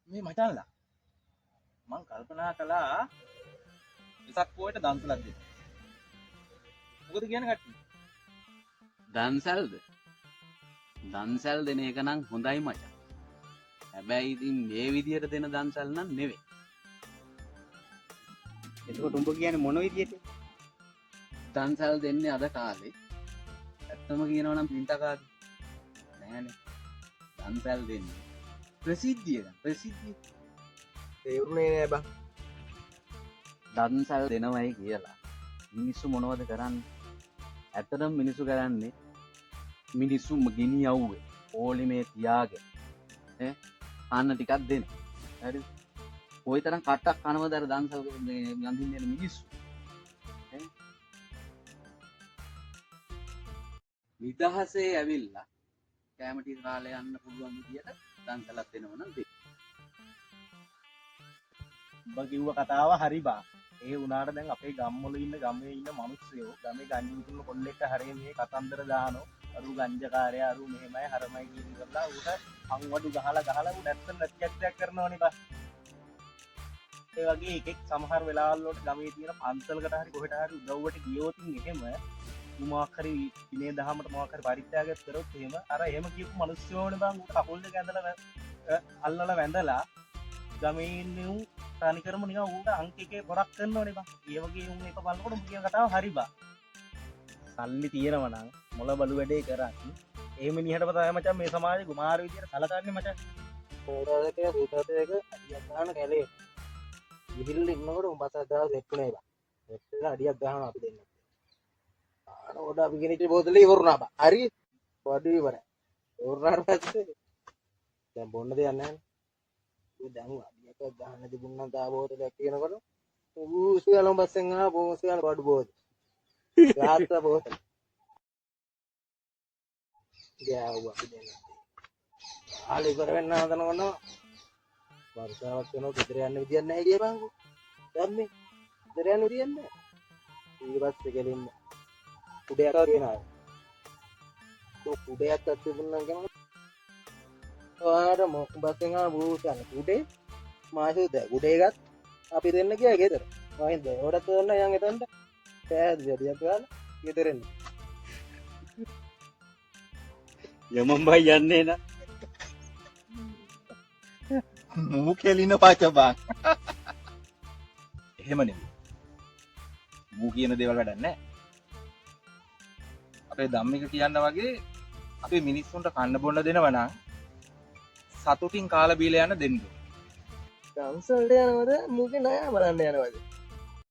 මේ මචංලා මං කල්පනා කළා ඉසක් පොයට දන්සලක් දෙන්න. මොකද කියන්නේ කට්ටිය? දන්සල්ද? දන්සල් දෙන එක නම් හොඳයි මචං. හැබැයි ඉතින් මේ විදියට දෙන දන්සල් නම් නෙවෙයි. එතකොට උඹ කියන්නේ මොන විදියට? දන්සල් දෙන්නේ අද කාලේ. ඇත්තම කියනවා නම් පින්තකාද? නෑනේ. දන්සල් දෙන්නේ ප්‍රසිද්ධිය ගන්න. ප්‍රසිද්ධිය. තේරුනේ නෑ බං. දන්සල් දෙනවයි කියලා මිනිස්සු මොනවද කරන්නේ? ඇත්තටම මිනිස්සු කරන්නේ මිනිස්සු ගිනි යව්වේ ඕලිමේ තියාගෙන ඈ අන්න ටිකක් දෙන්න. හරිද? ওই තරම් කට්ටක් කනවද අර දන්සල් මේ යන්දින් දෙන මිනිස්සු? ඈ නිදහසේ ඇවිල්ලා කැමටි කාලේ යන්න පුළුවන් විදියට දන්සලක් දෙනව නම් දෙන්න. උඹ කිව්ව කතාව හරි බා. ඒ වුණාට දැන් අපේ ගම්වල ඉන්න ගමේ ඉන්න මිනිස්සුયો ගමේ ගංජි විකුණන කොල්ලෙක්ට හරිය මේ කතන්දර දානෝ අරු ගංජකාරයා අරු මෙහෙමයි හරමයි කියන කරලා උට අංවඩු ගහලා උ නැත්තම් නැතිච්චයක් කරනවනේ බා. ඒ වගේ එකෙක් සමහර වෙලාවල් වලට ගමේ තියෙන පන්සලකට හරි කොහෙට හරි උදව්වට ගියොත් එහෙම මොකක් හරි විනය දහමට මොකක් හරි පරිත්‍යාගයක් කරොත් එහෙම අර එහෙම කියපු මිනිස්සුෝනේ බං උට කකුල් දෙක ඇඳලා අල්ලලා වැඳලා ගමේ ඉන්නේ උන් තනිකරම නිකන් ඌට අංක එකේ පොරක් කරනවනේ බං. ඒ වගේ උන් එක බලනකොට උඹ කියන කතාව හරි බා. සල්ලි තියෙනවා නම් මොළ බලු වැඩේ කරන්නේ. ඒ මිනිහටම තමයි මචං මේ සමාජේ කුමාර විදියට සලකන්නේ මචං. පොරාදක සුතතේක අඩියක් ගන්න කැලේ. ගිහිල්ලා ඉන්නකොට උඹත් අදාළ දෙක්ුණේ බා. එක්කලා අඩියක් ගහනවා අපි දෙන්න. ආන ඔඩ අපි ගෙනිච්ච බෝතලේ ඉවරුණා බා. හරි. වඩු ඉවරයි. ඉවරුනාට පස්සේ දැන් බොන්න දෙයක් නැහැ නේ. ඌ දැන් අඩියක් ගහන්න තිබුණා තා බෝතලයක් කියනකොට ඌ සියලුම බස්සෙන් ආ බෝසියල බඩු බෝද. ගාත්ත බෝතල. ගෑවුවා අපි දෙන්න. ආලේ ඉවර වෙන්න හදනවනේ. වර්ෂාවක් වෙනවා ගෙදර යන්න විදියක් නැහැ කිය බංකෝ. දැන් මේ ගෙදර යන්න විදියක් නැහැ. ඊට පස්සේ ගෙලින්න උඩයක් ගෙනාවා. උඩයක් අත්තිබුණා ගමන් ඔයාට බස්සෙන් ආව බූසන උඩේ මාසෙ දැ උඩේගත් අපි දෙන්න ගියා ගෙදර. මහින්ද ඔඩත් තෝරන්න යන් එතනට පෑද වැඩියක් ගාලා ගෙදර එන්න. යමම් බයි යන්නේ නා. මූ කෙලින පච බං. එහෙම නෙමෙයි. මූ කියන දේවල් වැඩක් නැහැ. අපේ ධම්මික කියන්න වගේ අපේ මිනිස්සුන්ට කන්න බොන්න දෙනවා නම් සතුටින් කාලා බීලා යන්න දෙන්න. කන්සල්ට යනවද මුගේ නෑ බලන්න යනවද?